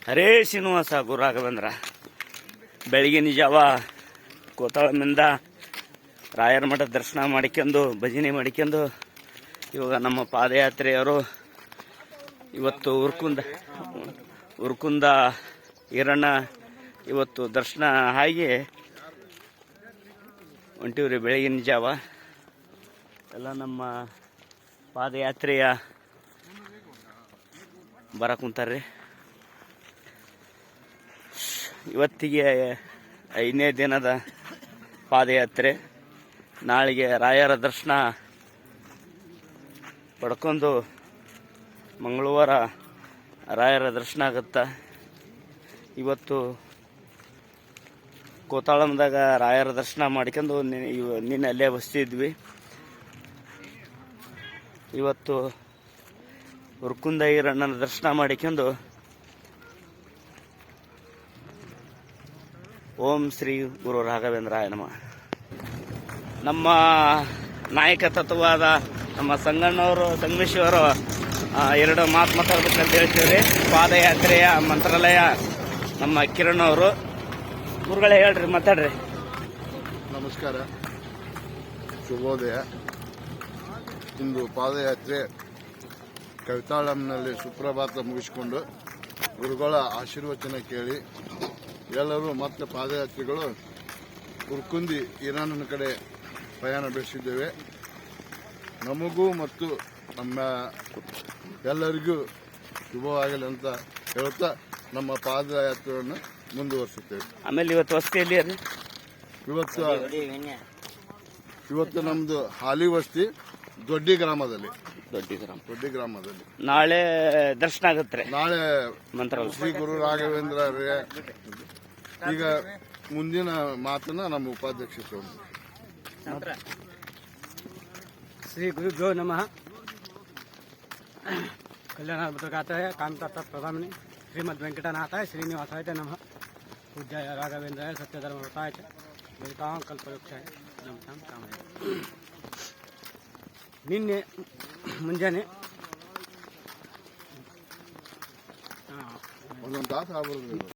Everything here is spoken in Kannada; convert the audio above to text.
ಹರೇ ಶ್ರೀನಿವಾಸ ಗುರು ರಾಘವೇಂದ್ರ. ಬೆಳಗಿನ ಜಾವ ಕೋತಾಳಮಿಂದ ರಾಯರ ಮಠ ದರ್ಶನ ಮಾಡಿಕೊಂಡು ಭಜನೆ ಮಾಡಿಕೊಂಡು ಇವಾಗ ನಮ್ಮ ಪಾದಯಾತ್ರೆಯವರು ಇವತ್ತು ಉರ್ಕುಂದ ಈರಣ್ಣ ಇವತ್ತು ದರ್ಶನ ಆಗಿ ಹೊಂಟಿವ್ರಿ. ಬೆಳಗಿನ ಜಾವ ಎಲ್ಲ ನಮ್ಮ ಪಾದಯಾತ್ರೆಯ ಬರಕುಂತಾರ್ರಿ. ಇವತ್ತಿಗೆ 5ನೇ ದಿನದ ಪಾದಯಾತ್ರೆ. ನಾಳೆಗೆ ರಾಯರ ದರ್ಶನ ಪಡ್ಕೊಂಡು ಮಂಗಳವಾರ ರಾಯರ ದರ್ಶನ ಆಗುತ್ತಾ. ಇವತ್ತು ಕೋತಾಳಂದಾಗ ರಾಯರ ದರ್ಶನ ಮಾಡ್ಕೊಂಡು ನಿನ್ನೆ ಅಲ್ಲೇ ಬಸ್ತಿದ್ವಿ. ಇವತ್ತು ಉರ್ಕುಂದ ಈರಣ್ಣನ ದರ್ಶನ ಮಾಡಿಕೊಂಡು ಓಂ ಶ್ರೀ ಗುರು ರಾಘವೇಂದ್ರಾಯ ನಮಃ. ನಮ್ಮ ನಾಯಕ ತತ್ವವಾದ ನಮ್ಮ ಸಂಗಣ್ಣವರು ಸಂಗಮೇಶ್ವರು 2 ಮಾತು ಮಾತಾಡ್ಬೇಕಂತ ಹೇಳ್ತೀವ್ರಿ. ಪಾದಯಾತ್ರೆಯ ಮಂತ್ರಾಲಯ ನಮ್ಮ ಕಿರಣ್ ಅವರು. ಗುರುಗಳೇ ಹೇಳ್ರಿ, ಮಾತಾಡ್ರಿ. ನಮಸ್ಕಾರ, ಶುಭೋದಯ. ಇಂದು ಪಾದಯಾತ್ರೆ ಕವಿತಾಳಂನಲ್ಲಿ ಸುಪ್ರಭಾತ ಮುಗಿಸಿಕೊಂಡು ಗುರುಗಳ ಆಶೀರ್ವಚನ ಕೇಳಿ ಎಲ್ಲರೂ ಮತ್ತೆ ಪಾದಯಾತ್ರಿಗಳು ಉರ್ಕುಂದಿ ಈರಣ್ಣನ ಕಡೆ ಪ್ರಯಾಣ ಬೆಳೆಸಿದ್ದೇವೆ. ನಮಗೂ ಮತ್ತು ನಮ್ಮ ಎಲ್ಲರಿಗೂ ಶುಭವಾಗಲಿ ಅಂತ ಹೇಳುತ್ತಾ ನಮ್ಮ ಪಾದಯಾತ್ರೆಯನ್ನು ಮುಂದುವರಿಸುತ್ತೇವೆ. ಆಮೇಲೆ ಇವತ್ತು ವಸತಿಯಲ್ಲಿ ಇವತ್ತು ನಮ್ದು ಹಾಲಿ ವಸ್ತಿ ದೊಡ್ಡಿ ಗ್ರಾಮದಲ್ಲಿ. ನಾಳೆ ದರ್ಶನ ಆಗುತ್ತೆ. ನಾಳೆ ಮಂತ್ರಾಲಯ ಶ್ರೀ ಗುರು ರಾಘವೇಂದ್ರ. ಈಗ ಮುಂದಿನ ಮಾತನ್ನ ನಮ್ಮ ಉಪಾಧ್ಯಕ್ಷ श्री गुरुभ्यो नमः. कल्याण गाता है, काम करता प्रधान श्रीमद वेंकटनाथाय श्रीनिवासाय नमः. पूज्याय राघवेंद्राय सत्यधर्मव्रताय वेदां कल्पवृक्षाय नमः. काम ನಿನ್ನೆ ಮುಂಜಾನೆ ಒಂದೊಂದು ತಾಸು ಆಗ್ಬಾರ್ದು.